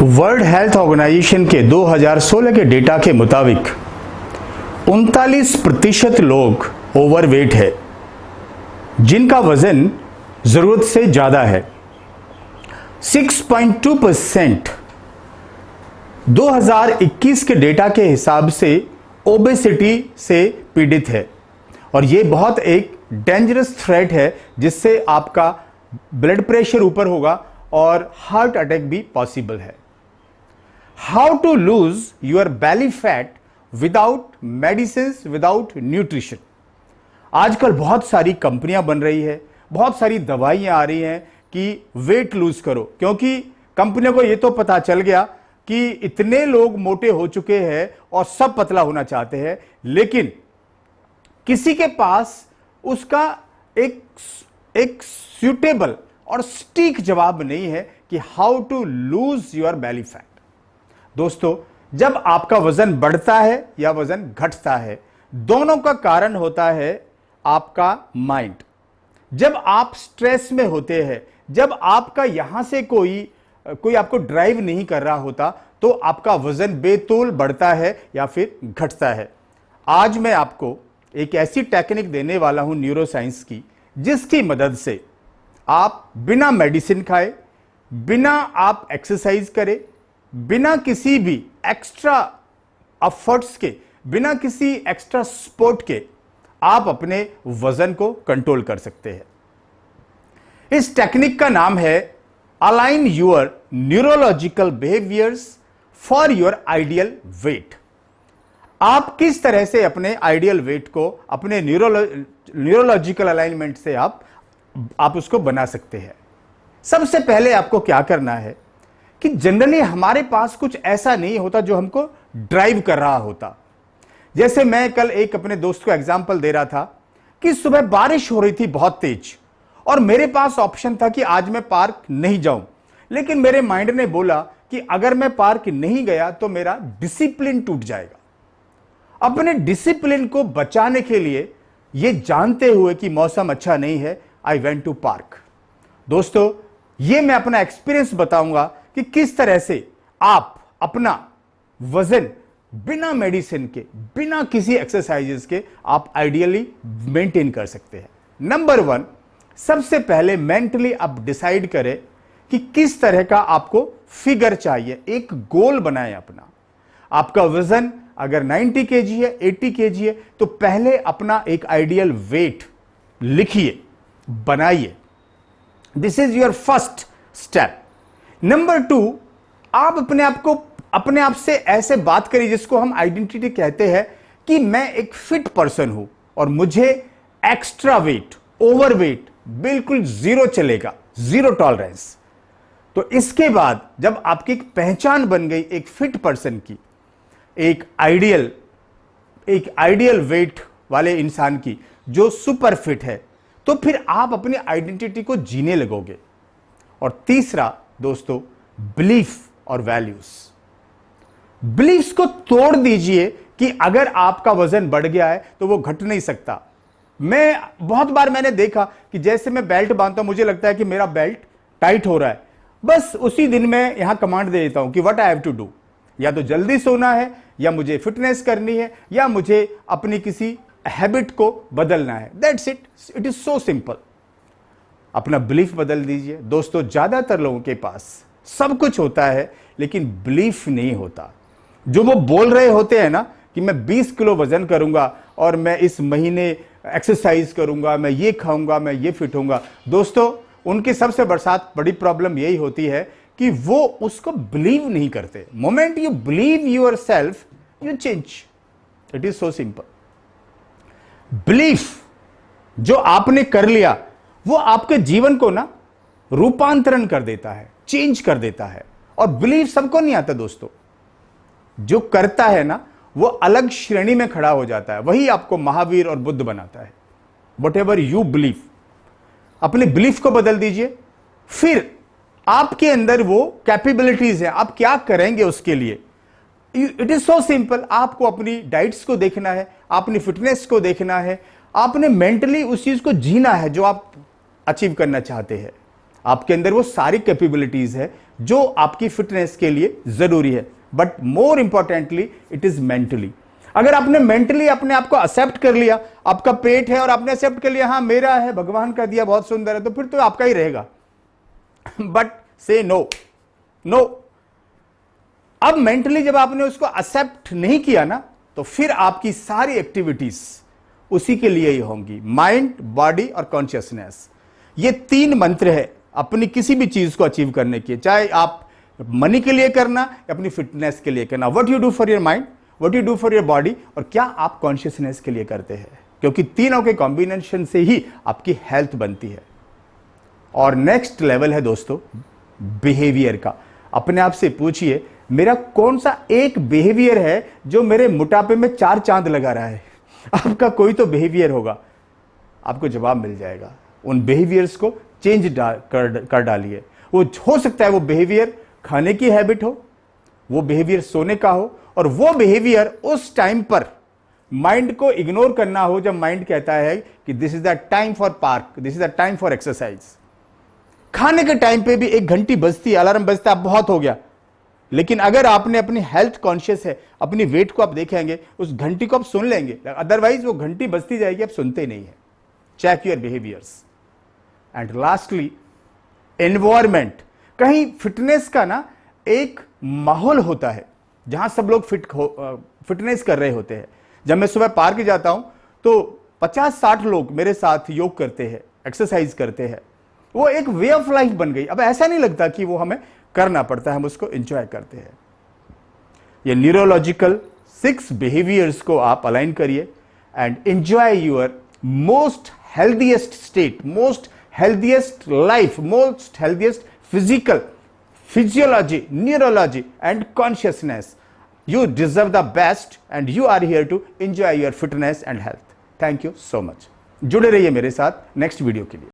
World health organisation के 2016 के data के मुताबिक 39% लोग ओवरवेट है, जिनका वजन जरूरत से ज्यादा है। 6.2% 2021 के डेटा के हिसाब से ओबेसिटी से पीड़ित है और यह बहुत एक डेंजरस थ्रेट है, जिससे आपका ब्लड प्रेशर ऊपर होगा और हार्ट अटैक भी पॉसिबल है। How to lose your belly fat without medicine, without nutrition. आजकल बहुत सारी कंपनियां बन रही है, बहुत सारी दवाइयां आ रही हैं कि वेट लूज करो, क्योंकि कंपनियों को यह तो पता चल गया कि इतने लोग मोटे हो चुके हैं और सब पतला होना चाहते हैं, लेकिन किसी के पास उसका एक सूटेबल और सटीक जवाब नहीं है कि how to lose your belly fat. दोस्तों, जब आपका वजन बढ़ता है या वजन घटता है, दोनों का कारण होता है आपका माइंड। जब आप स्ट्रेस में होते हैं, जब आपका यहां से कोई आपको ड्राइव नहीं कर रहा होता, तो आपका वजन बेतुल बढ़ता है या फिर घटता है। आज मैं आपको एक ऐसी टेक्निक देने वाला हूं न्यूरो साइंस की, जिसकी मदद से आप बिना मेडिसिन खाए, बिना आप एक्सरसाइज करें, बिना किसी भी एक्स्ट्रा एफर्ट्स के, बिना किसी एक्स्ट्रा सपोर्ट के आप अपने वजन को कंट्रोल कर सकते हैं। इस टेक्निक का नाम है align your neurological behaviours for your ideal weight. आप किस तरह से अपने आइडियल वेट को अपने न्यूरोलॉजिकल अलाइनमेंट से आप उसको बना सकते हैं। सबसे पहले आपको क्या करना है कि जनरली हमारे पास कुछ ऐसा नहीं होता जो हमको ड्राइव कर रहा होता। जैसे मैं कल एक अपने दोस्त को एग्जांपल दे रहा था कि सुबह बारिश हो रही थी बहुत तेज, और मेरे पास ऑप्शन था कि आज मैं पार्क नहीं जाऊं, लेकिन मेरे माइंड ने बोला कि अगर मैं पार्क नहीं गया तो मेरा डिसिप्लिन टूट जाएगा। अपने डिसिप्लिन को बचाने के लिए, यह जानते हुए कि मौसम अच्छा नहीं है, आई वेंट टू पार्क। दोस्तों, यह मैं अपना एक्सपीरियंस बताऊंगा कि किस तरह से आप अपना वजन बिना मेडिसिन के, बिना किसी एक्सरसाइजेस के आप आइडियली मेंटेन कर सकते हैं। नंबर 1, सबसे पहले मेंटली आप डिसाइड करें कि किस तरह का आपको फिगर चाहिए। एक गोल बनाएं अपना। आपका वजन अगर 90 केजी है, 80 केजी है, तो पहले अपना एक आइडियल वेट लिखिए, बनाइए। This is your first step. Number 2, आप अपने आप से ऐसे बात करिए जिसको हम आइडेंटिटी कहते हैं कि मैं एक फिट पर्सन हूं और मुझे एक्स्ट्रा वेट, ओवरवेट बिल्कुल जीरो चलेगा, जीरो टॉलरेंस। तो इसके बाद जब आपकी एक पहचान बन गई एक फिट पर्सन की, एक आइडियल वेट वाले इंसान की जो सुपर फिट है, तो फिर आप अपनी आइडेंटिटी को जीने लगोगे। और तीसरा दोस्तों, बिलीफ और वैल्यूज। बिलीफ्स को तोड़ दीजिए कि अगर आपका वजन बढ़ गया है तो वो घट नहीं सकता। बहुत बार मैंने देखा कि जैसे मैं बेल्ट बांधता हूं, मुझे लगता है कि मेरा बेल्ट टाइट हो रहा है, बस उसी दिन मैं यहां कमांड दे देता हूं कि what I have to do. या तो जल्दी सोना है, या मुझे फिटनेस करनी है, या मुझे अपनी किसी हैबिट को बदलना है। That's it, it is so simple. अपना बिलीफ बदल दीजिए। दोस्तों, ज्यादातर लोगों के पास सब कुछ होता है, लेकिन बिलीफ नहीं होता। जो वो बोल रहे होते हैं ना कि मैं 20 किलो वजन करूंगा और मैं इस महीने एक्सरसाइज करूंगा, मैं ये खाऊंगा, मैं ये फिट होऊंगा। दोस्तों, उनकी सबसे बड़ी प्रॉब्लम यही होती है कि वो उसको बिलीव नहीं करते। Moment you believe your self, you change. It is so simple. Belief जो आपने कर लिया, वो आपके जीवन को ना रूपांतरण कर देता है, चेंज कर देता है। और बिलीफ सबको नहीं आता दोस्तों। जो करता है ना, वो अलग श्रेणी में खड़ा हो जाता है। वही आपको महावीर और बुद्ध बनाता है। वट एवर यू बिलीव, अपने बिलीफ को बदल दीजिए। फिर आपके अंदर वो कैपेबिलिटीज है, आप क्या करेंगे उसके लिए। It is so simple. आपको अपनी डाइट्स को देखना है, अपनी फिटनेस को देखना है, आपने मेंटली उस चीज को जीना है जो आप अचीव करना चाहते हैं। आपके अंदर वो सारी कैपेबिलिटीज है जो आपकी फिटनेस के लिए जरूरी है। But more importantly it is mentally. अगर आपने मेंटली अपने आप को एक्सेप्ट कर लिया, आपका पेट है और आपने एक्सेप्ट कर लिया, हाँ मेरा है, भगवान का दिया, बहुत सुंदर है, तो फिर तो आपका ही रहेगा। बट से नो नो। अब मेंटली जब आपने उसको एक्सेप्ट नहीं किया ना, तो फिर आपकी सारी एक्टिविटीज उसी के लिए ही होंगी, माइंड, बॉडी और कॉन्शियसनेस। ये 3 मंत्र है अपनी किसी भी चीज को अचीव करने के, चाहे आप मनी के लिए करना या अपनी फिटनेस के लिए करना। What you do for your mind, what you do for your body, और क्या आप कॉन्शियसनेस के लिए करते हैं, क्योंकि तीनों के कॉम्बिनेशन से ही आपकी हेल्थ बनती है। और नेक्स्ट लेवल है दोस्तों बिहेवियर का। अपने आप से पूछिए, मेरा कौन सा एक बिहेवियर है जो मेरे मोटापे में 4 चांद लगा रहा है। आपका कोई तो बिहेवियर होगा, आपको जवाब मिल जाएगा। उन बिहेवियर्स को चेंज कर डालिए। वो हो सकता है वो बिहेवियर खाने की हैबिट हो, वो बिहेवियर सोने का हो, और वो बिहेवियर उस टाइम पर माइंड को इग्नोर करना हो जब माइंड कहता है कि this is the time for park, this is the time for exercise. खाने के टाइम पे भी 1 घंटी बजती, अलार्म बजता, अब बहुत हो गया। लेकिन अगर आपने अपनी हेल्थ कॉन्शियस है, अपनी वेट को आप देखेंगे, उस घंटी को आप सुन लेंगे, अदरवाइज वो घंटी बजती जाएगी, आप सुनते नहीं है। Check your behaviours. And lastly environment. कहीं फिटनेस का ना एक माहौल होता है जहां सब लोग फिटनेस कर रहे होते हैं। जब मैं सुबह पार्क जाता हूं तो 50-60 लोग मेरे साथ योग करते हैं, एक्सरसाइज करते हैं। वो एक वे ऑफ लाइफ बन गई। अब ऐसा नहीं लगता कि वो हमें करना पड़ता है, हम उसको एंजॉय करते हैं। ये न्यूरोलॉजिकल 6 बिहेवियर्स को आप अलाइन करिए and enjoy your most healthiest state, most healthiest life, most healthiest physiology, neurology and consciousness. You deserve the best and you are here to enjoy your fitness and health. Thank you so much. जुड़े रहिए मेरे साथ next video के लिए।